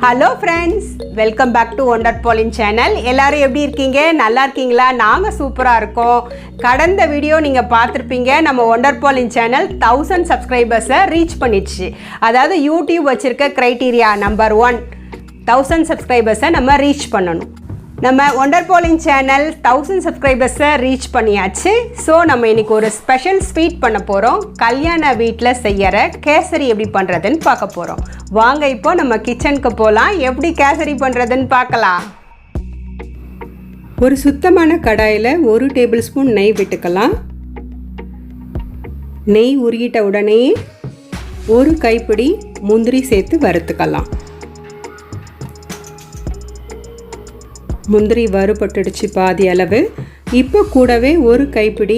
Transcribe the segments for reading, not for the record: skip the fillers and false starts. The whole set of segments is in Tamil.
Hello friends, welcome back to wonder பாலின் சேனல். எல்லாரும் எப்படி இருக்கீங்க? நல்லா இருக்கீங்களா? நாங்கள் சூப்பராக இருக்கோம். கடந்த வீடியோ நீங்கள் பார்த்துருப்பீங்க. நம்ம ஒண்டர் பாலின் சேனல் 1000 சப்ஸ்கிரைபர்ஸை ரீச் பண்ணிடுச்சு. அதாவது யூடியூப் வச்சுருக்க க்ரைட்டீரியா நம்பர் 1 1000 சப்ஸ்கிரைபர்ஸை நம்ம ரீச் பண்ணணும். நம்ம ஒண்டர் பாலின் சேனல் 1000 சப்ஸ்கிரைபர்ஸை ரீச் பண்ணியாச்சு. ஸோ நம்ம இன்றைக்கி ஒரு ஸ்பெஷல் ஸ்வீட் பண்ண போகிறோம். கல்யாண வீட்டில் செய்கிற கேசரி எப்படி பண்ணுறதுன்னு பார்க்க போகிறோம். வாங்க இப்போ நம்ம கிச்சனுக்கு போகலாம். எப்படி கேசரி பண்ணுறதுன்னு பார்க்கலாம். ஒரு சுத்தமான கடாயில் 1 டேபிள் ஸ்பூன் நெய் விட்டுக்கலாம். நெய் உருகிட்ட உடனே 1 கைப்பிடி முந்திரி சேர்த்து வறுத்துக்கலாம். முந்திரி வறுபட்டுடுச்சு பாதி அளவு. இப்போ கூடவே 1 கைப்பிடி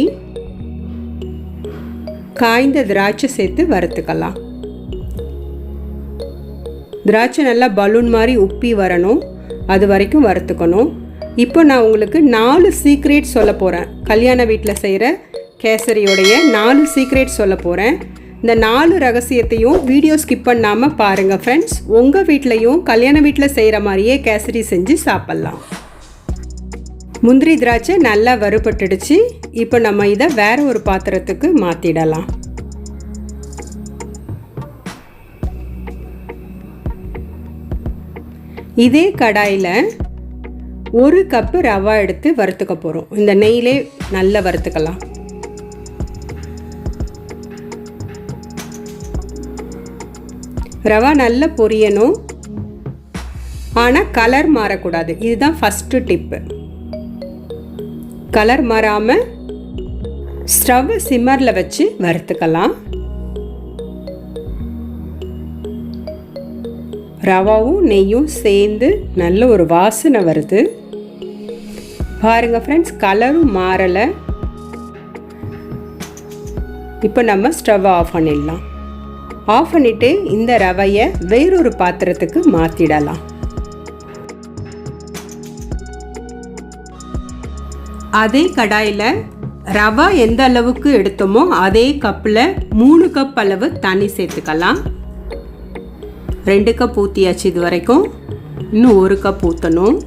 காய்ந்த திராட்சை சேர்த்து வறுத்துக்கலாம். திராட்சை நல்லா பலூன் மாதிரி உப்பி வரணும், அது வரைக்கும் வறுத்துக்கணும். இப்போ நான் உங்களுக்கு 4 சீக்ரெட் சொல்ல போகிறேன். கல்யாண வீட்டில் செய்கிற கேசரியோடைய 4 சீக்ரெட் சொல்ல போகிறேன். இந்த 4 ரகசியத்தையும் வீடியோ ஸ்கிப் பண்ணாமல் பாருங்கள் ஃப்ரெண்ட்ஸ். உங்கள் வீட்லேயும் கல்யாண வீட்டில் செய்கிற மாதிரியே கேசரி செஞ்சு சாப்பிட்லாம். முந்திரி திராட்சை நல்லா வறுபட்டுடுச்சு. இப்போ நம்ம இதை வேறு ஒரு பாத்திரத்துக்கு மாற்றிடலாம். இதே கடாயில் 1 கப்பு ரவா எடுத்து வறுத்துக்க போகிறோம். இந்த நெய்யிலே நல்லா வறுத்துக்கலாம். ரவா நல்லா பொரியணும், ஆனால் கலர் மாறக்கூடாது. இதுதான் ஃபஸ்ட்டு டிப்பு. கலர் மாறாமல் ஸ்டவ் சிம்மரில் வச்சு வறுத்துக்கலாம். ரவாவும் நெய்யும் சேர்ந்து நல்ல ஒரு வாசனை வருது பாருங்கள் ஃப்ரெண்ட்ஸ். கலரும் மாறலை. இப்போ நம்ம ஸ்டவ் ஆஃப் பண்ணிடலாம். ஆஃப் பண்ணிவிட்டு இந்த ரவையை வேறொரு பாத்திரத்துக்கு மாற்றிடலாம். அதே கடாயில் ரவை எந்த அளவுக்கு எடுத்தோமோ அதே கப்பில் 3 கப் அளவு தண்ணி சேர்த்துக்கலாம். 2 கப் ஊற்றியாச்சு இது வரைக்கும். இன்னும் 1 கப் ஊற்றணும்.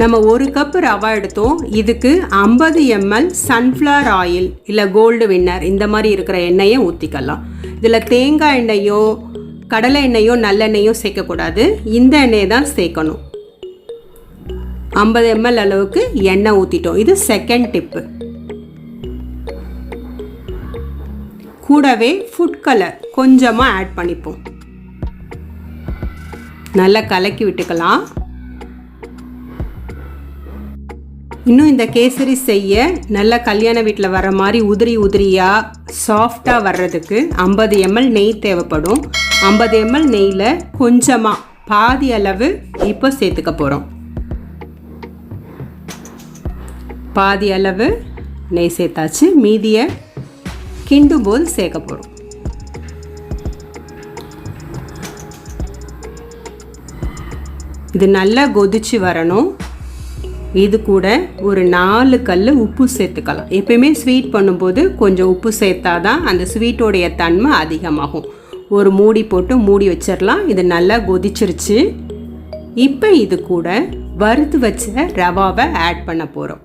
நம்ம 1 கப் ரவா எடுத்தோம். இதுக்கு 50 ml சன்ஃப்ளவர் ஆயில் இல்லை கோல்டு வின்னர் இந்த மாதிரி இருக்கிற எண்ணெயை ஊற்றிக்கலாம். இதில் தேங்காய் எண்ணெயோ கடலை எண்ணெயோ நல்லெண்ணெயோ சேர்க்கக்கூடாது. இந்த எண்ணெயை தான் சேர்க்கணும். 50 ml அளவுக்கு எண்ணெய் ஊற்றிட்டோம். இது செகண்ட் டிப்பு. கூடவே ஃபுட் கலர் கொஞ்சமாக ஆட் பண்ணிப்போம். நல்லா கலக்கி விட்டுக்கலாம். இன்னும் இந்த கேசரி செய்ய நல்ல கல்யாண வீட்டில் வர மாதிரி உதிரி உதிரியாக சாஃப்டாக வர்றதுக்கு 50 ml நெய் தேவைப்படும். 50 ml நெய்யில் கொஞ்சமாக பாதி அளவு இப்போ சேர்த்துக்க போகிறோம். பாதி அளவு நெய் சேர்த்தாச்சு. மீதியை கிண்டும் போது சேர்க்க போகிறோம். இது நல்லா கொதிச்சு வரணும். இது கூட ஒரு 4 கல் உப்பு சேர்த்துக்கலாம். எப்பயுமே ஸ்வீட் பண்ணும்போது கொஞ்சம் உப்பு சேர்த்தாதான் அந்த ஸ்வீட்டோடைய தன்மை அதிகமாகும். ஒரு மூடி போட்டு மூடி வச்சிடலாம். இது நல்லா கொதிச்சிருச்சு. இப்போ இது கூட வறுத்து வச்ச ரவாவை ஆட் பண்ண போகிறோம்.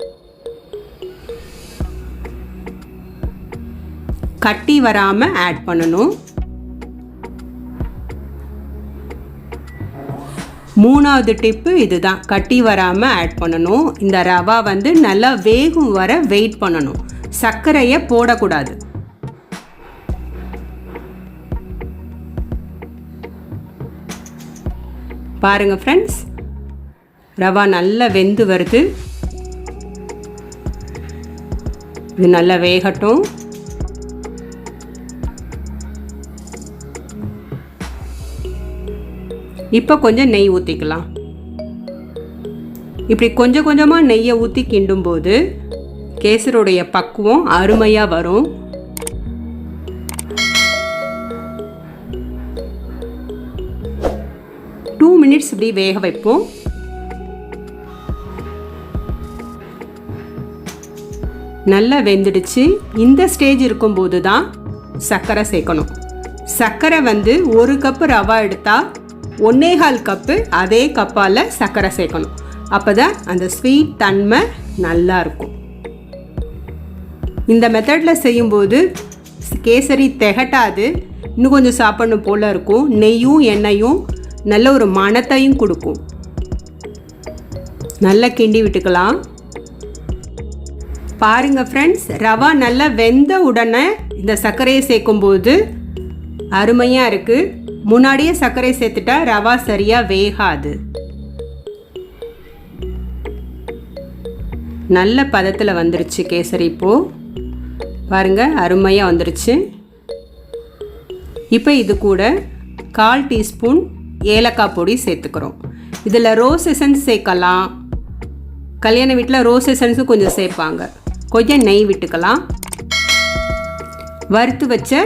கட்டி வராமல் ஆட் பண்ணணும். 3வது டிப்பு இதுதான், கட்டி வராமல் ஆட் பண்ணணும். இந்த ரவா நல்லா வேகும் வர வெயிட் பண்ணணும். சர்க்கரையை போடக்கூடாது. பாருங்கள் ஃப்ரெண்ட்ஸ், ரவா நல்லா வெந்து வருது. இது நல்லா வேகட்டும். இப்போ கொஞ்சம் நெய் ஊற்றிக்கலாம். இப்படி கொஞ்சம் கொஞ்சமாக நெய்யை ஊற்றி கிண்டும்போது கேசரோடைய பக்குவம் அருமையாக வரும். டூ மினிட்ஸ் இப்படி வேக வைப்போம். நல்லா வெந்துடுச்சு. இந்த ஸ்டேஜ் இருக்கும்போது தான் சர்க்கரை சேர்க்கணும். சர்க்கரை வந்து 1 கப்பு ரவா எடுத்தால் 1.25 கப்பு அதே கப்பால் சர்க்கரை சேர்க்கணும். அப்போ தான் அந்த ஸ்வீட் தன்மை நல்லா இருக்கும். இந்த மெத்தடில் செய்யும்போது கேசரி திகட்டாது, இன்னும் கொஞ்சம் சாப்பிடணும் போல் இருக்கும். நெய்யும் எண்ணெயும் நல்ல ஒரு மணத்தையும் கொடுக்கும். நல்லா கிண்டி விட்டுக்கலாம். பாருங்கள் ஃப்ரெண்ட்ஸ், ரவா நல்லா வெந்த உடனே இந்த சர்க்கரையை சேர்க்கும்போது அருமையாக இருக்குது. முன்னாடியே சர்க்கரை சேர்த்துட்டா ரவா சரியாக வேகாது. நல்ல பதத்தில் வந்துருச்சு கேசரி. இப்போது பாருங்கள், அருமையாக வந்துருச்சு. இப்போ இது கூட 1/4 டீஸ்பூன் ஏலக்காய் பொடி சேர்த்துக்கிறோம். இதில் ரோஸ் எசன்ஸ் சேர்க்கலாம். கல்யாண வீட்டில் ரோஸ் எசன்ஸும் கொஞ்சம் சேர்ப்பாங்க. கொஞ்சம் நெய் விட்டுக்கலாம். வறுத்து வச்ச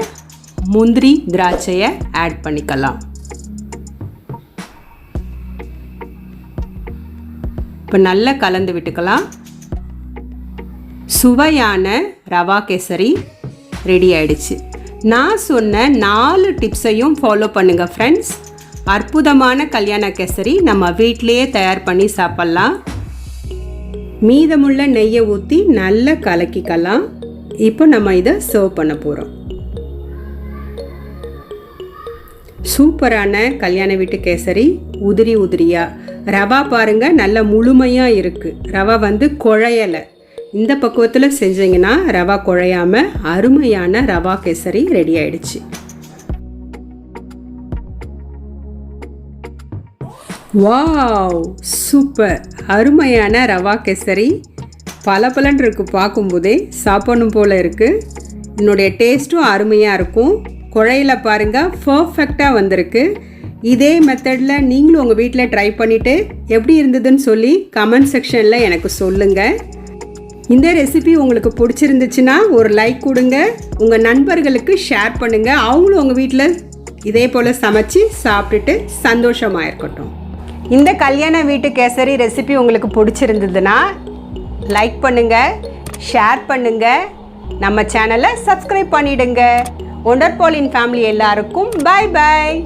முந்திரி திராட்சையை ஆட் பண்ணிக்கலாம். இப்போ நல்லா கலந்து விட்டுக்கலாம். சுவையான ரவா கேசரி ரெடி ஆயிடுச்சு. நான் சொன்ன 4 டிப்ஸையும் ஃபாலோ பண்ணுங்கள் ஃப்ரெண்ட்ஸ். அற்புதமான கல்யாண கேசரி நம்ம வீட்டிலையே தயார் பண்ணி சாப்பிட்லாம். மீதமுள்ள நெய்யை ஊற்றி நல்லா கலக்கிக்கலாம். இப்போ நம்ம இதை சர்வ் பண்ண போகிறோம். சூப்பரான கல்யாண வீட்டு கேசரி, உதிரி உதிரியாக. ரவா பாருங்கள் நல்ல முழுமையாக இருக்குது. ரவா வந்து குழையலை. இந்த பக்குவத்தில் செஞ்சிங்கன்னா ரவா குழையாமல் அருமையான ரவா கேசரி ரெடி ஆயிடுச்சு. Wow, super! அருமையான ரவா கேசரி பலபலன்னு இருக்குது. பார்க்கும்போதே சாப்பிடணும் போல் இருக்குது. என்னுடைய டேஸ்ட்டும் அருமையாக இருக்கும். குழையில பாருங்கள், பர்ஃபெக்டாக வந்திருக்கு. இதே மெத்தடில் நீங்களும் உங்கள் வீட்டில் ட்ரை பண்ணிவிட்டு எப்படி இருந்ததுன்னு சொல்லி கமெண்ட் செக்ஷனில் எனக்கு சொல்லுங்கள். இந்த ரெசிபி உங்களுக்கு பிடிச்சிருந்துச்சுன்னா ஒரு லைக் கொடுங்க. உங்கள் நண்பர்களுக்கு ஷேர் பண்ணுங்கள். அவங்களும் உங்கள் வீட்டில் இதே போல் சமைச்சு சாப்பிட்டுட்டு சந்தோஷமாக இருக்கட்டும். இந்த கல்யாண வீட்டு கேசரி ரெசிபி உங்களுக்கு பிடிச்சிருந்ததுன்னா லைக் பண்ணுங்கள், ஷேர் பண்ணுங்கள், நம்ம சேனலை சப்ஸ்கிரைப் பண்ணிவிடுங்க. ஒண்டர் பாலின் ஃபேமிலி எல்லாருக்கும் பாய் பாய்.